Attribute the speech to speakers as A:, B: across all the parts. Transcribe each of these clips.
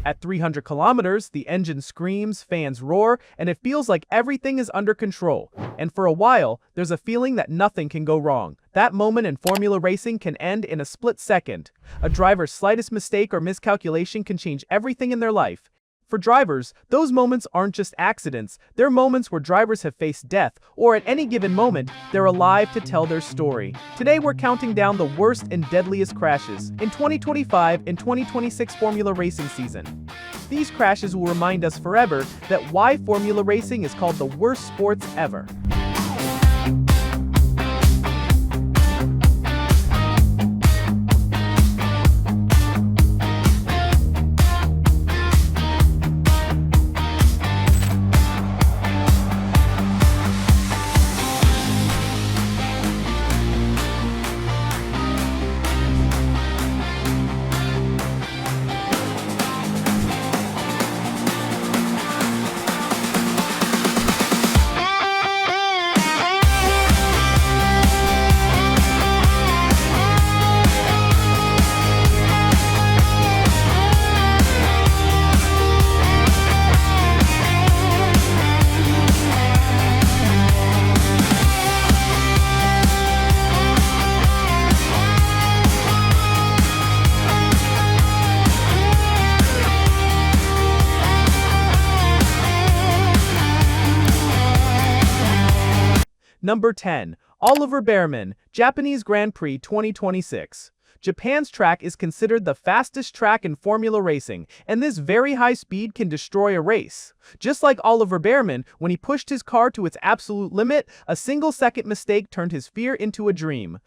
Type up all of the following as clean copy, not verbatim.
A: At 300 kilometers, the engine screams, fans roar, and it feels like everything is under control. And for a while, there's a feeling that nothing can go wrong. That moment in Formula Racing can end in a split second. A driver's slightest mistake or miscalculation can change everything in their life. For drivers, those moments aren't just accidents, they're moments where drivers have faced death, or at any given moment, they're alive to tell their story. Today we're counting down the worst and deadliest crashes in 2025 and 2026 Formula Racing season. These crashes will remind us forever that why Formula Racing is called the worst sports ever. Number 10. Oliver Bearman, Japanese Grand Prix 2026. Japan's track is considered the fastest track in Formula Racing, and this very high speed can destroy a race. Just like Oliver Bearman, when he pushed his car to its absolute limit, a single-second mistake turned his fear into a dream.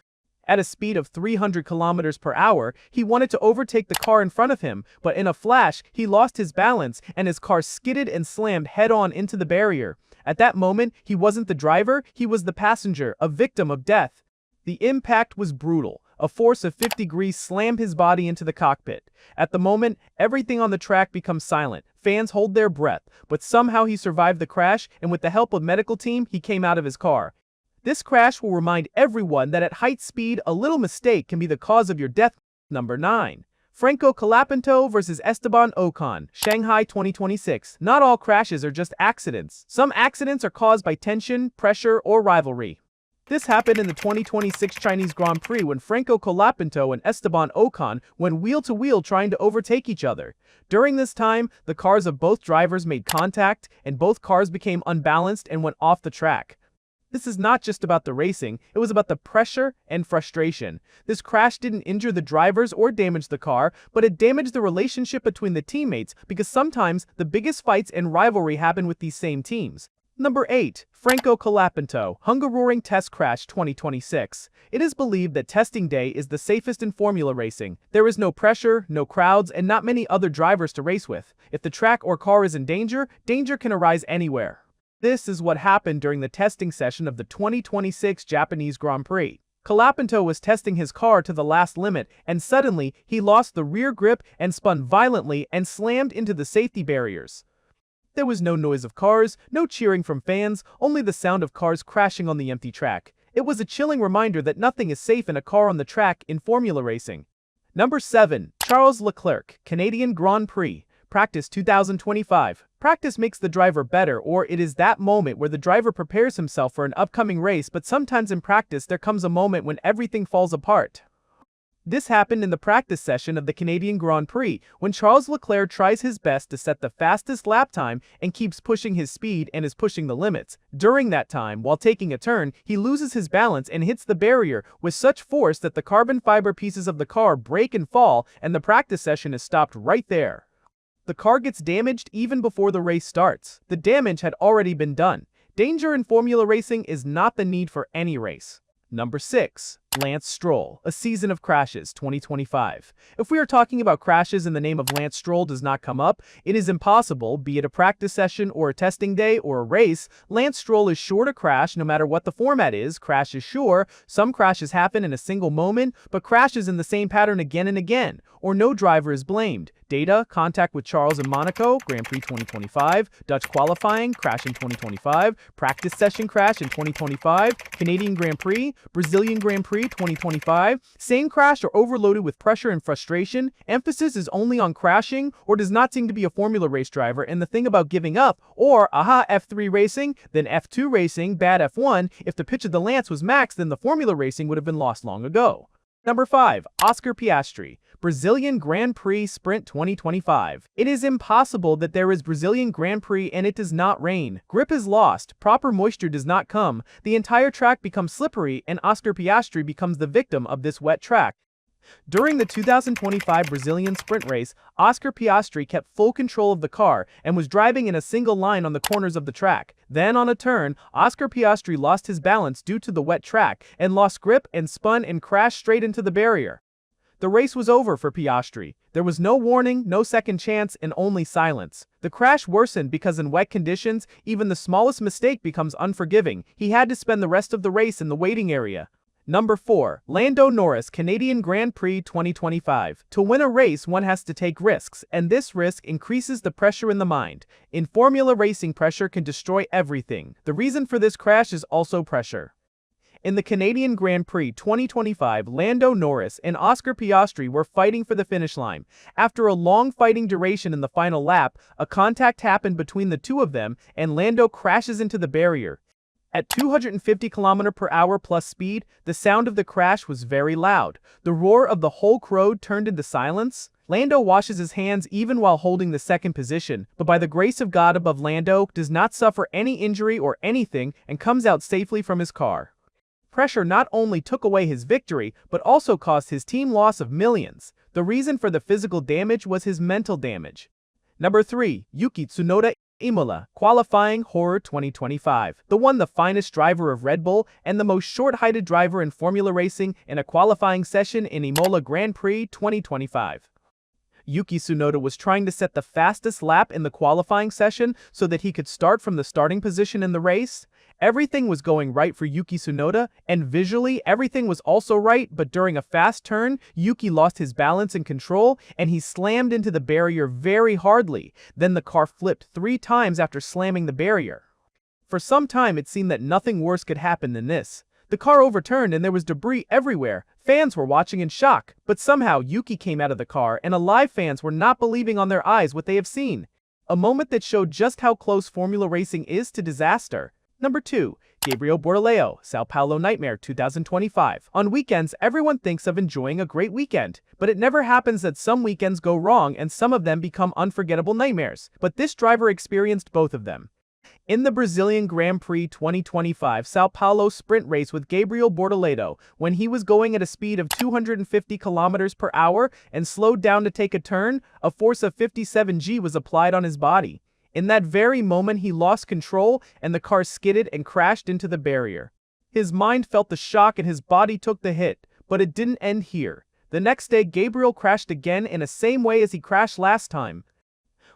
A: At a speed of 300 kilometers per hour, he wanted to overtake the car in front of him, but in a flash, he lost his balance and his car skidded and slammed head-on into the barrier. At that moment, he wasn't the driver, he was the passenger, a victim of death. The impact was brutal. A force of 50 degrees slammed his body into the cockpit. At the moment, everything on the track becomes silent. Fans hold their breath, but somehow he survived the crash, and with the help of medical team, he came out of his car. This crash will remind everyone that at height speed, a little mistake can be the cause of your death. Number 9. Franco Colapinto vs Esteban Ocon, Shanghai 2026. Not all crashes are just accidents. Some accidents are caused by tension, pressure, or rivalry. This happened in the 2026 Chinese Grand Prix when Franco Colapinto and Esteban Ocon went wheel-to-wheel trying to overtake each other. During this time, the cars of both drivers made contact, and both cars became unbalanced and went off the track. This is not just about the racing, it was about the pressure and frustration. This crash didn't injure the drivers or damage the car, but it damaged the relationship between the teammates because sometimes the biggest fights and rivalry happen with these same teams. Number 8. Franco Colapinto, Hungaroring Test Crash 2026. It is believed that testing day is the safest in Formula Racing. There is no pressure, no crowds, and not many other drivers to race with. If the track or car is in danger, danger can arise anywhere. This is what happened during the testing session of the 2026 Japanese Grand Prix. Colapinto was testing his car to the last limit, and suddenly, he lost the rear grip and spun violently and slammed into the safety barriers. There was no noise of cars, no cheering from fans, only the sound of cars crashing on the empty track. It was a chilling reminder that nothing is safe in a car on the track in Formula Racing. Number 7. Charles Leclerc, Canadian Grand Prix. Practice 2025. Practice makes the driver better, or it is that moment where the driver prepares himself for an upcoming race, but sometimes in practice there comes a moment when everything falls apart. This happened in the practice session of the Canadian Grand Prix, when Charles Leclerc tries his best to set the fastest lap time and keeps pushing his speed and is pushing the limits. During that time, while taking a turn, he loses his balance and hits the barrier with such force that the carbon fiber pieces of the car break and fall, and the practice session is stopped right there. The car gets damaged even before the race starts. The damage had already been done. Danger in Formula Racing is not the need for any race. Number 6. Lance Stroll, A Season of Crashes 2025. If we are talking about crashes and the name of Lance Stroll does not come up, it is impossible, be it a practice session or a testing day or a race. Lance Stroll is sure to crash no matter what the format is. Crash is sure. Some crashes happen in a single moment, but crashes in the same pattern again and again, or no driver is blamed. Data, contact with Charles in Monaco, Grand Prix 2025, Dutch qualifying, crash in 2025, practice session crash in 2025, Canadian Grand Prix, Brazilian Grand Prix 2025, same crash or overloaded with pressure and frustration, emphasis is only on crashing, or does not seem to be a Formula race driver, and the thing about giving up, or, aha, F3 racing, then F2 racing, bad F1, if the pitch of the lance was max, then the Formula racing would have been lost long ago. Number 5. Oscar Piastri, Brazilian Grand Prix Sprint 2025. It is impossible that there is Brazilian Grand Prix and it does not rain. Grip is lost, proper moisture does not come, the entire track becomes slippery, and Oscar Piastri becomes the victim of this wet track. During the 2025 Brazilian sprint race, Oscar Piastri kept full control of the car and was driving in a single line on the corners of the track. Then on a turn, Oscar Piastri lost his balance due to the wet track and lost grip and spun and crashed straight into the barrier. The race was over for Piastri. There was no warning, no second chance, and only silence. The crash worsened because in wet conditions, even the smallest mistake becomes unforgiving. He had to spend the rest of the race in the waiting area. Number 4. Lando Norris, Canadian Grand Prix 2025. To win a race, one has to take risks, and this risk increases the pressure in the mind. In Formula racing, pressure can destroy everything. The reason for this crash is also pressure. In the Canadian Grand Prix 2025, Lando Norris and Oscar Piastri were fighting for the finish line. After a long fighting duration in the final lap, a contact happened between the two of them, and Lando crashes into the barrier. At 250 km/h plus speed, the sound of the crash was very loud. The roar of the whole crowd turned into silence. Lando washes his hands even while holding the second position, but by the grace of God above, Lando does not suffer any injury or anything and comes out safely from his car. Pressure not only took away his victory, but also caused his team loss of millions. The reason for the physical damage was his mental damage. Number 3. Yuki Tsunoda Imola, qualifying horror 2025. The finest driver of Red Bull and the most short-heighted driver in Formula racing in a qualifying session in Imola Grand Prix 2025. Yuki Tsunoda was trying to set the fastest lap in the qualifying session so that he could start from the starting position in the race. Everything was going right for Yuki Tsunoda, and visually everything was also right, but during a fast turn, Yuki lost his balance and control, and he slammed into the barrier very hardly. Then the car flipped 3 times after slamming the barrier. For some time it seemed that nothing worse could happen than this. The car overturned and there was debris everywhere. Fans were watching in shock, but somehow Yuki came out of the car and alive fans were not believing on their eyes what they have seen. A moment that showed just how close Formula racing is to disaster. Number 2. Gabriel Bortoleto, Sao Paulo Nightmare 2025. On weekends, everyone thinks of enjoying a great weekend, but it never happens that some weekends go wrong and some of them become unforgettable nightmares. But this driver experienced both of them. In the Brazilian Grand Prix 2025 Sao Paulo sprint race with Gabriel Bortoleto, when he was going at a speed of 250 km/h and slowed down to take a turn, a force of 57 G was applied on his body. In that very moment he lost control and the car skidded and crashed into the barrier. His mind felt the shock and his body took the hit, but it didn't end here. The next day Gabriel crashed again in the same way as he crashed last time.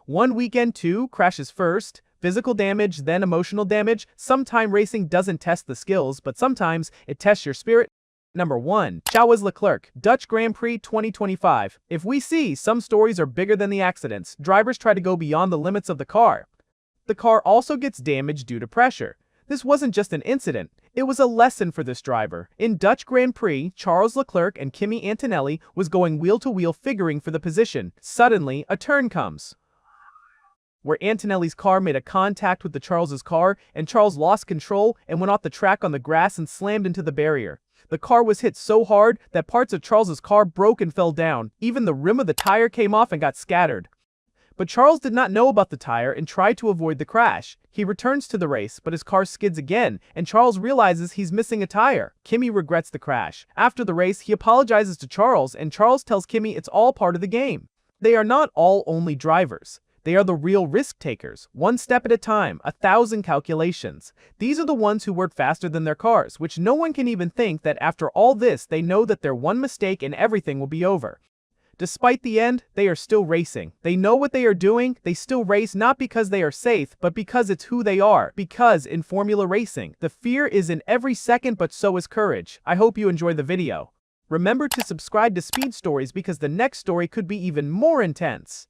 A: One weekend too, crashes first, physical damage, then emotional damage. Sometimes racing doesn't test the skills, but sometimes it tests your spirit. Number 1. Charles Leclerc, Dutch Grand Prix 2025. If we see some stories are bigger than the accidents, drivers try to go beyond the limits of the car. The car also gets damaged due to pressure. This wasn't just an incident, it was a lesson for this driver. In Dutch Grand Prix, Charles Leclerc and Kimi Antonelli was going wheel to wheel figuring for the position. Suddenly, a turn comes, where Antonelli's car made a contact with the Charles's car, and Charles lost control and went off the track on the grass and slammed into the barrier. The car was hit so hard that parts of Charles's car broke and fell down. Even the rim of the tire came off and got scattered. But Charles did not know about the tire and tried to avoid the crash. He returns to the race, but his car skids again, and Charles realizes he's missing a tire. Kimi regrets the crash. After the race, he apologizes to Charles, and Charles tells Kimi it's all part of the game. They are not all only drivers. They are the real risk takers, one step at a time, 1,000 calculations. These are the ones who work faster than their cars, which no one can even think that after all this they know that their one mistake and everything will be over. Despite the end, they are still racing. They know what they are doing, they still race not because they are safe, but because it's who they are. Because in Formula racing, the fear is in every second but so is courage. I hope you enjoy the video. Remember to subscribe to Speed Stories because the next story could be even more intense.